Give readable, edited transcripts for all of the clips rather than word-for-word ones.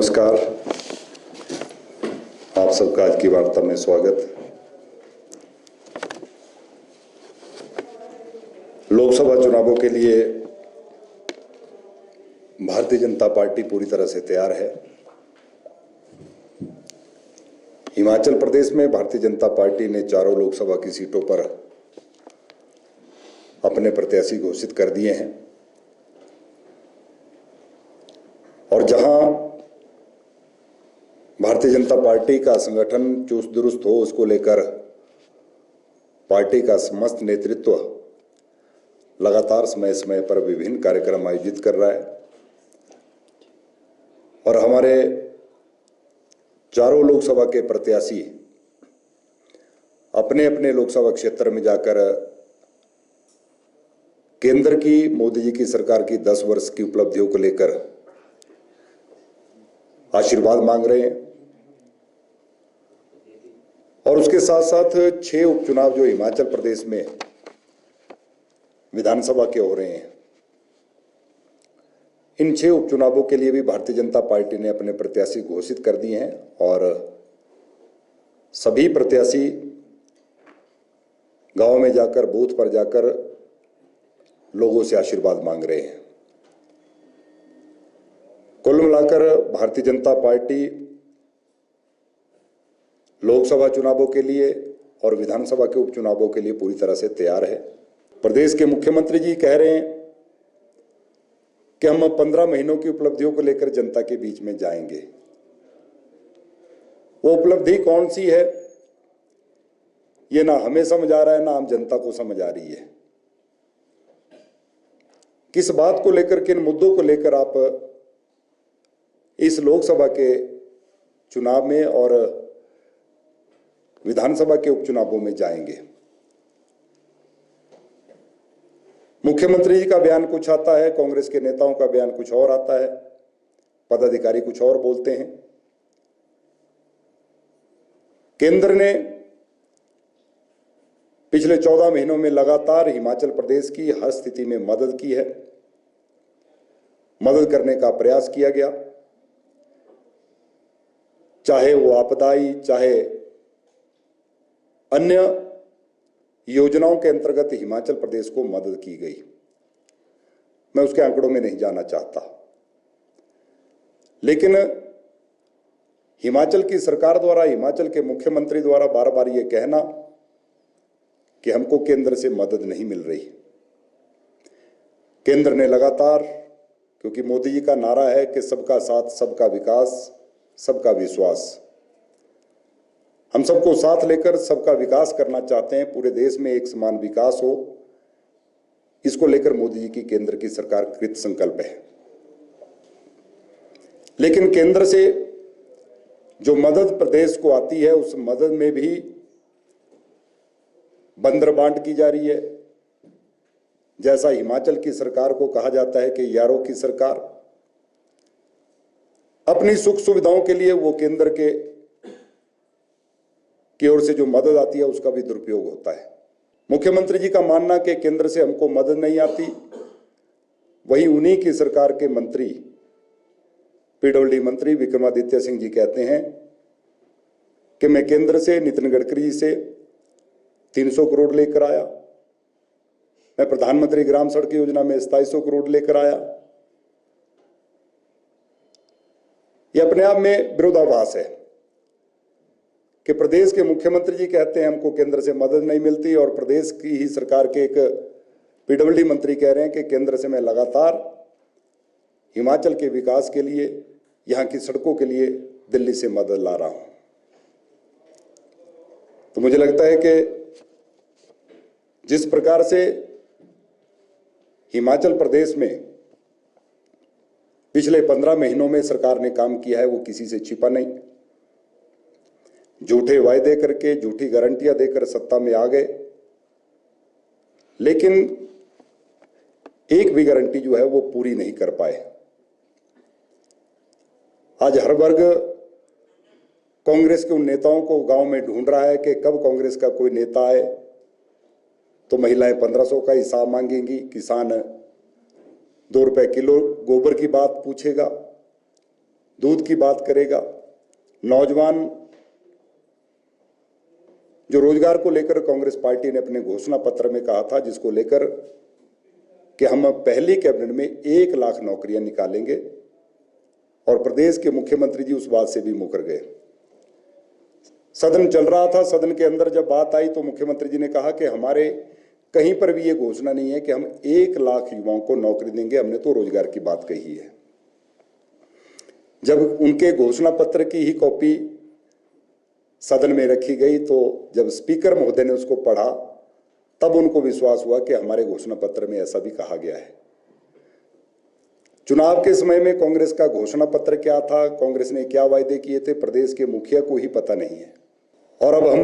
नमस्कार, आप सबका आज की वार्ता में स्वागत। लोकसभा चुनावों के लिए भारतीय जनता पार्टी पूरी तरह से तैयार है। हिमाचल प्रदेश में भारतीय जनता पार्टी ने चारों लोकसभा की सीटों पर अपने प्रत्याशी घोषित कर दिए हैं और जहां भारतीय जनता पार्टी का संगठन चुस्त दुरुस्त हो, उसको लेकर पार्टी का समस्त नेतृत्व लगातार समय समय पर विभिन्न कार्यक्रम आयोजित कर रहा है और हमारे चारों लोकसभा के प्रत्याशी अपने अपने लोकसभा क्षेत्र में जाकर केंद्र की मोदी जी की सरकार की 10 वर्ष की उपलब्धियों को लेकर आशीर्वाद मांग रहे हैं और उसके साथ साथ 6 उपचुनाव जो हिमाचल प्रदेश में विधानसभा के हो रहे हैं, इन 6 उपचुनावों के लिए भी भारतीय जनता पार्टी ने अपने प्रत्याशी घोषित कर दिए हैं और सभी प्रत्याशी गांव में जाकर, बूथ पर जाकर लोगों से आशीर्वाद मांग रहे हैं। कुल मिलाकर भारतीय जनता पार्टी लोकसभा चुनावों के लिए और विधानसभा के उपचुनावों के लिए पूरी तरह से तैयार है। प्रदेश के मुख्यमंत्री जी कह रहे हैं कि हम 15 महीनों की उपलब्धियों को लेकर जनता के बीच में जाएंगे। वो उपलब्धि कौन सी है, ये ना हमें समझ आ रहा है, ना आम जनता को समझ आ रही है। किस बात को लेकर, किन मुद्दों को लेकर आप इस लोकसभा के चुनाव में और विधानसभा के उपचुनावों में जाएंगे। मुख्यमंत्री जी का बयान कुछ आता है, कांग्रेस के नेताओं का बयान कुछ और आता है, पदाधिकारी कुछ और बोलते हैं। केंद्र ने पिछले 14 महीनों में लगातार हिमाचल प्रदेश की हर स्थिति में मदद की है, मदद करने का प्रयास किया गया, चाहे वो आपदाई, चाहे अन्य योजनाओं के अंतर्गत हिमाचल प्रदेश को मदद की गई। मैं उसके आंकड़ों में नहीं जाना चाहता, लेकिन हिमाचल की सरकार द्वारा, हिमाचल के मुख्यमंत्री द्वारा बार बार ये कहना कि हमको केंद्र से मदद नहीं मिल रही। केंद्र ने लगातार, क्योंकि मोदी जी का नारा है कि सबका साथ, सबका विकास, सबका विश्वास, हम सबको साथ लेकर सबका विकास करना चाहते हैं। पूरे देश में एक समान विकास हो, इसको लेकर मोदी जी की केंद्र की सरकार कृत संकल्प है। लेकिन केंद्र से जो मदद प्रदेश को आती है, उस मदद में भी बंदरबांट की जा रही है। जैसा हिमाचल की सरकार को कहा जाता है कि यारों की सरकार, अपनी सुख सुविधाओं के लिए वो केंद्र की ओर से जो मदद आती है उसका भी दुरुपयोग होता है। मुख्यमंत्री जी का मानना कि केंद्र से हमको मदद नहीं आती, वहीं उन्हीं की सरकार के मंत्री, पीडब्ल्यूडी मंत्री विक्रमादित्य सिंह जी कहते हैं कि मैं केंद्र से, नितिन गडकरी जी से 300 करोड़ लेकर आया, मैं प्रधानमंत्री ग्राम सड़क योजना में 2700 करोड़ लेकर आया। यह अपने आप में विरोधाभास है कि प्रदेश के मुख्यमंत्री जी कहते हैं हमको केंद्र से मदद नहीं मिलती और प्रदेश की ही सरकार के एक पीडब्ल्यूडी मंत्री कह रहे हैं कि केंद्र से मैं लगातार हिमाचल के विकास के लिए, यहाँ की सड़कों के लिए दिल्ली से मदद ला रहा हूं। तो मुझे लगता है कि जिस प्रकार से हिमाचल प्रदेश में पिछले 15 महीनों में सरकार ने काम किया है, वो किसी से छिपा नहीं। झूठे वायदे करके, झूठी गारंटियां देकर सत्ता में आ गए, लेकिन एक भी गारंटी जो है वो पूरी नहीं कर पाए। आज हर वर्ग कांग्रेस के उन नेताओं को गांव में ढूंढ रहा है कि कब कांग्रेस का कोई नेता आए तो महिलाएं 1500 का हिसाब मांगेंगी, किसान 2 रुपए किलो गोबर की बात पूछेगा, दूध की बात करेगा। नौजवान जो रोजगार को लेकर कांग्रेस पार्टी ने अपने घोषणा पत्र में कहा था, जिसको लेकर कि हम पहली कैबिनेट में 1 लाख नौकरियां निकालेंगे, और प्रदेश के मुख्यमंत्री जी उस बात से भी मुकर गए। सदन चल रहा था, सदन के अंदर जब बात आई तो मुख्यमंत्री जी ने कहा कि हमारे कहीं पर भी ये घोषणा नहीं है कि हम 1 लाख युवाओं को नौकरी देंगे, हमने तो रोजगार की बात कही है। जब उनके घोषणा पत्र की ही कॉपी सदन में रखी गई तो जब स्पीकर महोदय ने उसको पढ़ा तब उनको विश्वास हुआ कि हमारे घोषणा पत्र में ऐसा भी कहा गया है। चुनाव के समय में कांग्रेस का घोषणा पत्र क्या था, कांग्रेस ने क्या वायदे किए थे, प्रदेश के मुखिया को ही पता नहीं है। और अब हम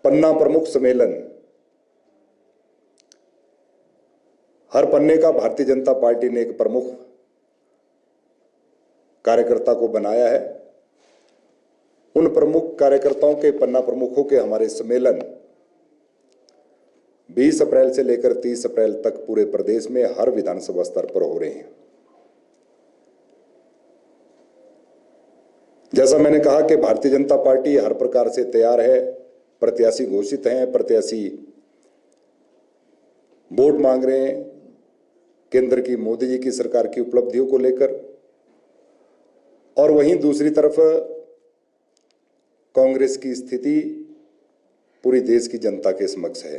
पन्ना प्रमुख सम्मेलन, हर पन्ने का भारतीय जनता पार्टी ने एक प्रमुख कार्यकर्ता को बनाया है। उन प्रमुख कार्यकर्ताओं के, पन्ना प्रमुखों के हमारे सम्मेलन 20 अप्रैल से लेकर 30 अप्रैल तक पूरे प्रदेश में हर विधानसभा स्तर पर हो रहे हैं। जैसा मैंने कहा कि भारतीय जनता पार्टी हर प्रकार से तैयार है, प्रत्याशी घोषित हैं, प्रत्याशी वोट मांग रहे हैं केंद्र की मोदी जी की सरकार की उपलब्धियों को लेकर, और वहीं दूसरी तरफ कांग्रेस की स्थिति पूरी देश की जनता के समक्ष है।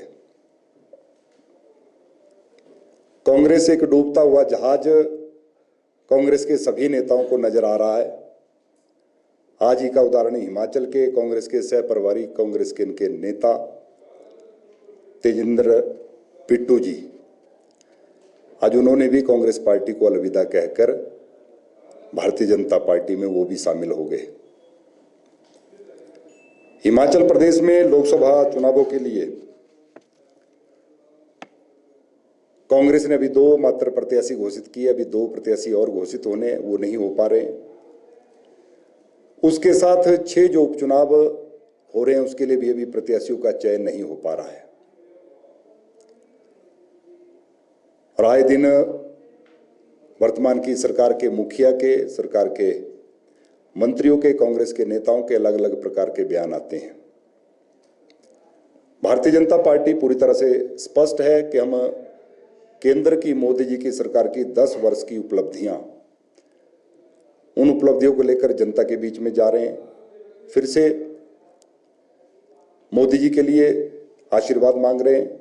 कांग्रेस एक डूबता हुआ जहाज कांग्रेस के सभी नेताओं को नजर आ रहा है। आज ही का उदाहरण हिमाचल के कांग्रेस के सह प्रभारी, कांग्रेस के इनके नेता तेजिंदर पिट्टू जी, आज उन्होंने भी कांग्रेस पार्टी को अलविदा कहकर भारतीय जनता पार्टी में वो भी शामिल हो गए। हिमाचल प्रदेश में लोकसभा चुनावों के लिए कांग्रेस ने अभी 2 मात्र प्रत्याशी घोषित किए, अभी 2 प्रत्याशी और घोषित होने, वो नहीं हो पा रहे। उसके साथ 6 जो उपचुनाव हो रहे हैं उसके लिए भी अभी प्रत्याशियों का चयन नहीं हो पा रहा है। और आए दिन वर्तमान की सरकार के मुखिया के, सरकार के मंत्रियों के, कांग्रेस के नेताओं के अलग अलग प्रकार के बयान आते हैं। भारतीय जनता पार्टी पूरी तरह से स्पष्ट है कि हम केंद्र की मोदी जी की सरकार की 10 वर्ष की उपलब्धियां, उन उपलब्धियों को लेकर जनता के बीच में जा रहे हैं। फिर से मोदी जी के लिए आशीर्वाद मांग रहे हैं।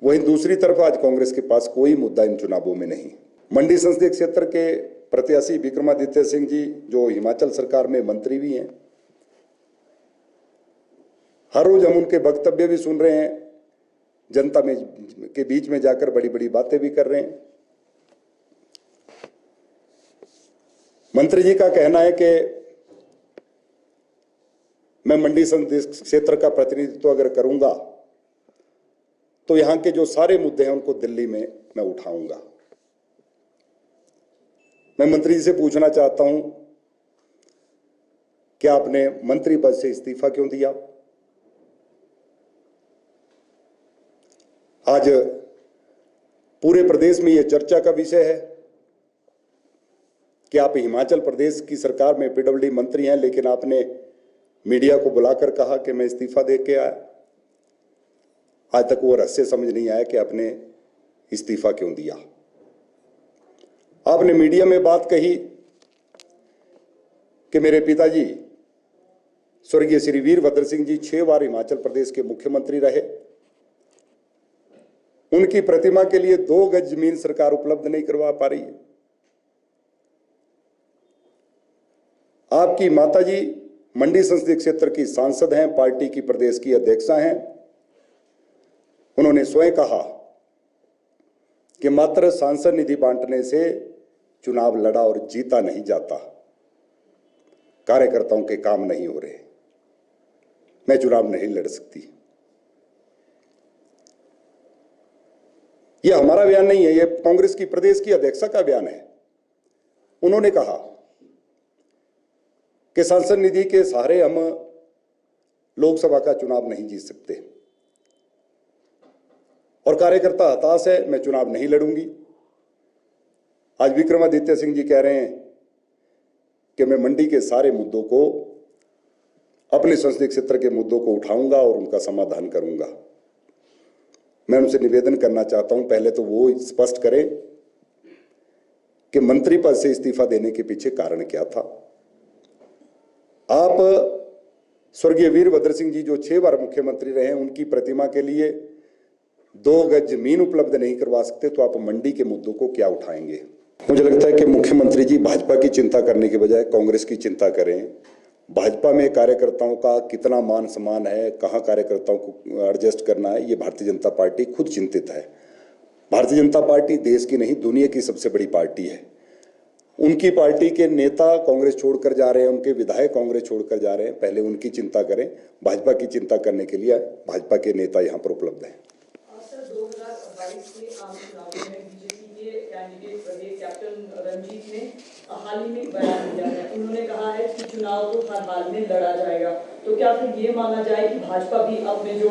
वहीं दूसरी तरफ आज कांग्रेस के पास कोई मुद्दा इन चुनावों में नहीं। मंडी संसदीय क्षेत्र के प्रत्याशी विक्रमादित्य सिंह जी, जो हिमाचल सरकार में मंत्री भी हैं, हर रोज हम उनके वक्तव्य भी सुन रहे हैं, जनता में के बीच में जाकर बड़ी बड़ी बातें भी कर रहे हैं। मंत्री जी का कहना है कि मैं मंडी संसदीय क्षेत्र का प्रतिनिधित्व अगर करूंगा तो यहां के जो सारे मुद्दे हैं उनको दिल्ली में मैं उठाऊंगा। मैं मंत्री जी से पूछना चाहता हूं कि आपने मंत्री पद से इस्तीफा क्यों दिया? आज पूरे प्रदेश में यह चर्चा का विषय है कि आप हिमाचल प्रदेश की सरकार में पीडब्ल्यूडी मंत्री हैं, लेकिन आपने मीडिया को बुलाकर कहा कि मैं इस्तीफा दे के आया। आज तक वो रहस्य समझ नहीं आया कि आपने इस्तीफा क्यों दिया। आपने मीडिया में बात कही कि मेरे पिताजी स्वर्गीय श्री वीरभद्र सिंह जी 6 बार हिमाचल प्रदेश के मुख्यमंत्री रहे, उनकी प्रतिमा के लिए 2 गज जमीन सरकार उपलब्ध नहीं करवा पा रही है। आपकी माताजी मंडी संसदीय क्षेत्र की सांसद हैं, पार्टी की प्रदेश की अध्यक्षा हैं। उन्होंने स्वयं कहा कि मात्र सांसद निधि बांटने से चुनाव लड़ा और जीता नहीं जाता, कार्यकर्ताओं के काम नहीं हो रहे, मैं चुनाव नहीं लड़ सकती। यह हमारा बयान नहीं है, यह कांग्रेस की प्रदेश की अध्यक्षा का बयान है। उन्होंने कहा कि सांसद निधि के सहारे हम लोकसभा का चुनाव नहीं जीत सकते और कार्यकर्ता हताश है, मैं चुनाव नहीं लड़ूंगी। आज विक्रमादित्य सिंह जी कह रहे हैं कि मैं मंडी के सारे मुद्दों को, अपने संसदीय क्षेत्र के मुद्दों को उठाऊंगा और उनका समाधान करूंगा। मैं उनसे निवेदन करना चाहता हूं, पहले तो वो स्पष्ट करें कि मंत्री पद से इस्तीफा देने के पीछे कारण क्या था। आप स्वर्गीय वीरभद्र सिंह जी जो 6 बार मुख्यमंत्री रहे हैं, उनकी प्रतिमा के लिए 2 गज जमीन उपलब्ध नहीं करवा सकते, तो आप मंडी के मुद्दों को क्या उठाएंगे? मुझे लगता है कि मुख्यमंत्री जी भाजपा की चिंता करने के बजाय कांग्रेस की चिंता करें। भाजपा में कार्यकर्ताओं का कितना मान सम्मान है, कहाँ कार्यकर्ताओं को एडजस्ट करना है, ये भारतीय जनता पार्टी खुद चिंतित है। भारतीय जनता पार्टी देश की नहीं, दुनिया की सबसे बड़ी पार्टी है। उनकी पार्टी के नेता कांग्रेस छोड़कर जा रहे हैं, उनके विधायक कांग्रेस छोड़कर जा रहे हैं। पहले उनकी चिंता करें। भाजपा की चिंता करने के लिए भाजपा के नेता यहाँ पर उपलब्ध हैं। सर, 2022 के आम चुनाव में बीजेपी के कैंडिडेट प्रदेश कैप्टन रंजीत ने हाल ही में एक बयान दिया है। उन्होंने कहा है कि चुनाव तो हर हाल में लड़ा जाएगा। तो क्या फिर ये माना जाए कि भाजपा भी अपने जो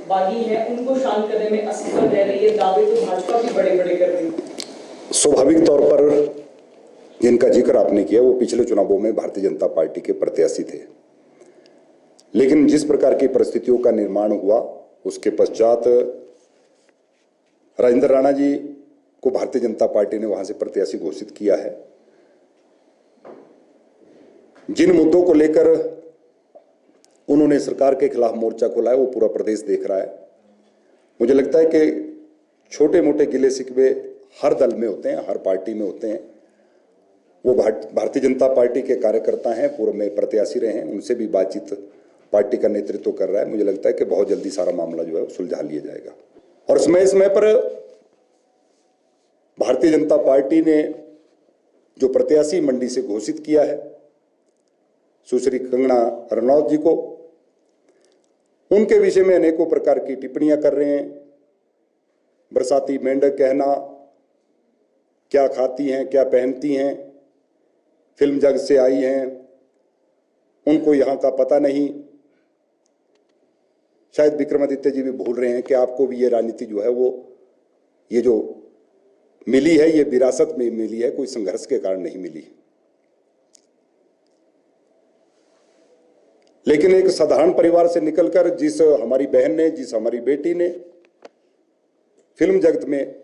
बागी हैं उनको शांत करने में असफल रह रही है? दावे तो भाजपा भी बड़े बड़े कर रही है। स्वाभाविक तौर पर जिनका जिक्र आपने किया वो पिछले चुनावों में भारतीय जनता पार्टी के प्रत्याशी थे, लेकिन जिस प्रकार की परिस्थितियों का निर्माण हुआ उसके पश्चात राजेंद्र राणा जी को भारतीय जनता पार्टी ने वहां से प्रत्याशी घोषित किया है। जिन मुद्दों को लेकर उन्होंने सरकार के खिलाफ मोर्चा खोला है वो पूरा प्रदेश देख रहा है। मुझे लगता है कि छोटे मोटे गिले शिकवे हर दल में होते हैं, हर पार्टी में होते हैं। वो भारतीय जनता पार्टी के कार्यकर्ता हैं, पूर्व में प्रत्याशी रहे हैं, उनसे भी बातचीत पार्टी का नेतृत्व कर रहा है। मुझे लगता है कि बहुत जल्दी सारा मामला जो है सुलझा लिया जाएगा। और समय समय पर भारतीय जनता पार्टी ने जो प्रत्याशी मंडी से घोषित किया है सुश्री कंगना रनौत जी को, उनके विषय में अनेकों प्रकार की टिप्पणियां कर रहे हैं। बरसाती मेंढक कहना, क्या खाती हैं, क्या पहनती हैं, फिल्म जगत से आई हैं, उनको यहाँ का पता नहीं। शायद विक्रमादित्य जी भी भूल रहे हैं कि आपको भी ये राजनीति जो है वो ये जो मिली है ये विरासत में मिली है, कोई संघर्ष के कारण नहीं मिली। लेकिन एक साधारण परिवार से निकलकर जिस हमारी बहन ने, जिस हमारी बेटी ने फिल्म जगत में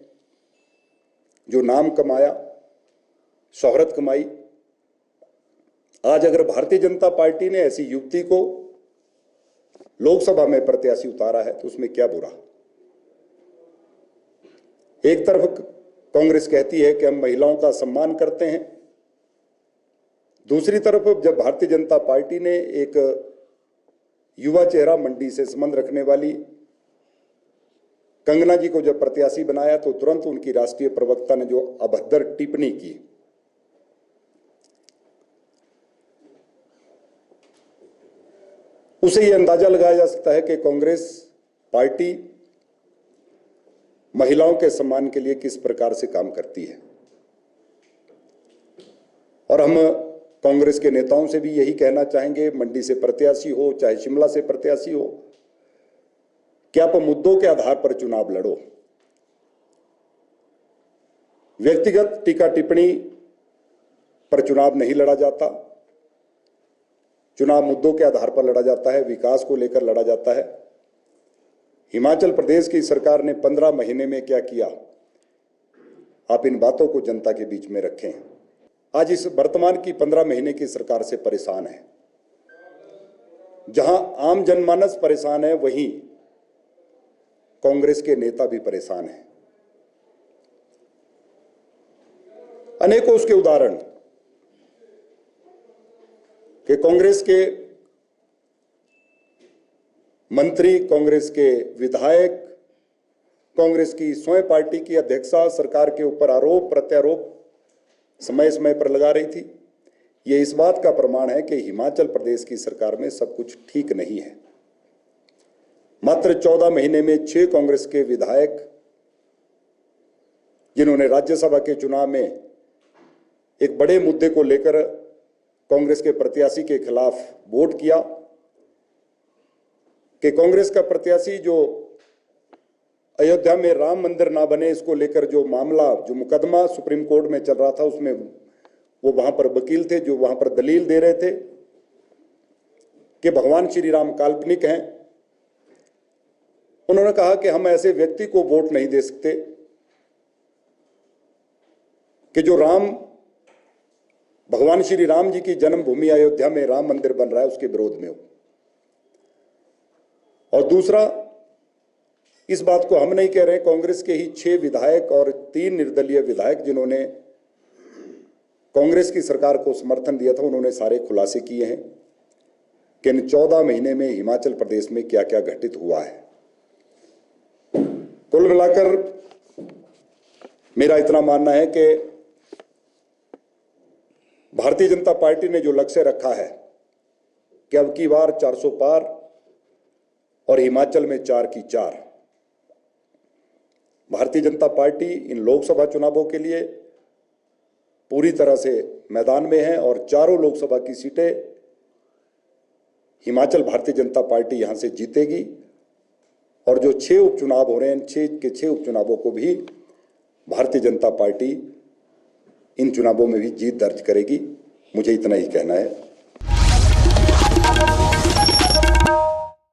जो नाम कमाया, शोहरत कमाई, आज अगर भारतीय जनता पार्टी ने ऐसी युवती को लोकसभा में प्रत्याशी उतारा है तो उसमें क्या बुरा? एक तरफ कांग्रेस कहती है कि हम महिलाओं का सम्मान करते हैं, दूसरी तरफ जब भारतीय जनता पार्टी ने एक युवा चेहरा मंडी से संबंध रखने वाली कंगना जी को जब प्रत्याशी बनाया तो तुरंत उनकी राष्ट्रीय प्रवक्ता ने जो अभद्र टिप्पणी की, उसे यह अंदाजा लगाया जा सकता है कि कांग्रेस पार्टी महिलाओं के सम्मान के लिए किस प्रकार से काम करती है। और हम कांग्रेस के नेताओं से भी यही कहना चाहेंगे, मंडी से प्रत्याशी हो चाहे शिमला से प्रत्याशी हो, कि आप मुद्दों के आधार पर चुनाव लड़ो। व्यक्तिगत टीका टिप्पणी पर चुनाव नहीं लड़ा जाता। चुनाव मुद्दों के आधार पर लड़ा जाता है, विकास को लेकर लड़ा जाता है। हिमाचल प्रदेश की सरकार ने 15 महीने में क्या किया, आप इन बातों को जनता के बीच में रखें। आज इस वर्तमान की 15 महीने की सरकार से परेशान है। जहां आम जनमानस परेशान है वहीं कांग्रेस के नेता भी परेशान हैं। अनेकों उसके उदाहरण कि कांग्रेस के मंत्री, कांग्रेस के विधायक, कांग्रेस की स्वयं पार्टी की अध्यक्षा सरकार के ऊपर आरोप प्रत्यारोप समय समय पर लगा रही थी। ये इस बात का प्रमाण है कि हिमाचल प्रदेश की सरकार में सब कुछ ठीक नहीं है। मात्र 14 महीने में 6 कांग्रेस के विधायक, जिन्होंने राज्यसभा के चुनाव में एक बड़े मुद्दे को लेकर कांग्रेस के प्रत्याशी के खिलाफ वोट किया, कि कांग्रेस का प्रत्याशी जो अयोध्या में राम मंदिर ना बने इसको लेकर जो मामला, जो मुकदमा सुप्रीम कोर्ट में चल रहा था, उसमें वो वहां पर वकील थे जो वहां पर दलील दे रहे थे कि भगवान श्री राम काल्पनिक हैं। उन्होंने कहा कि हम ऐसे व्यक्ति को वोट नहीं दे सकते कि जो भगवान श्री राम जी की जन्मभूमि अयोध्या में राम मंदिर बन रहा है उसके विरोध में हो। और दूसरा, इस बात को हम नहीं कह रहे, कांग्रेस के ही 6 विधायक और 3 निर्दलीय विधायक जिन्होंने कांग्रेस की सरकार को समर्थन दिया था, उन्होंने सारे खुलासे किए हैं कि इन 14 महीने में हिमाचल प्रदेश में क्या क्या घटित हुआ है। कुल मिलाकर मेरा इतना मानना है कि भारतीय जनता पार्टी ने जो लक्ष्य रखा है कि अब की बार 400 पार और हिमाचल में 4 की 4, भारतीय जनता पार्टी इन लोकसभा चुनावों के लिए पूरी तरह से मैदान में है और चारों लोकसभा की सीटें हिमाचल भारतीय जनता पार्टी यहां से जीतेगी। और जो 6 उपचुनाव हो रहे हैं, 6 के 6 उपचुनावों को भी भारतीय जनता पार्टी इन चुनावों में भी जीत दर्ज करेगी। मुझे इतना ही कहना है।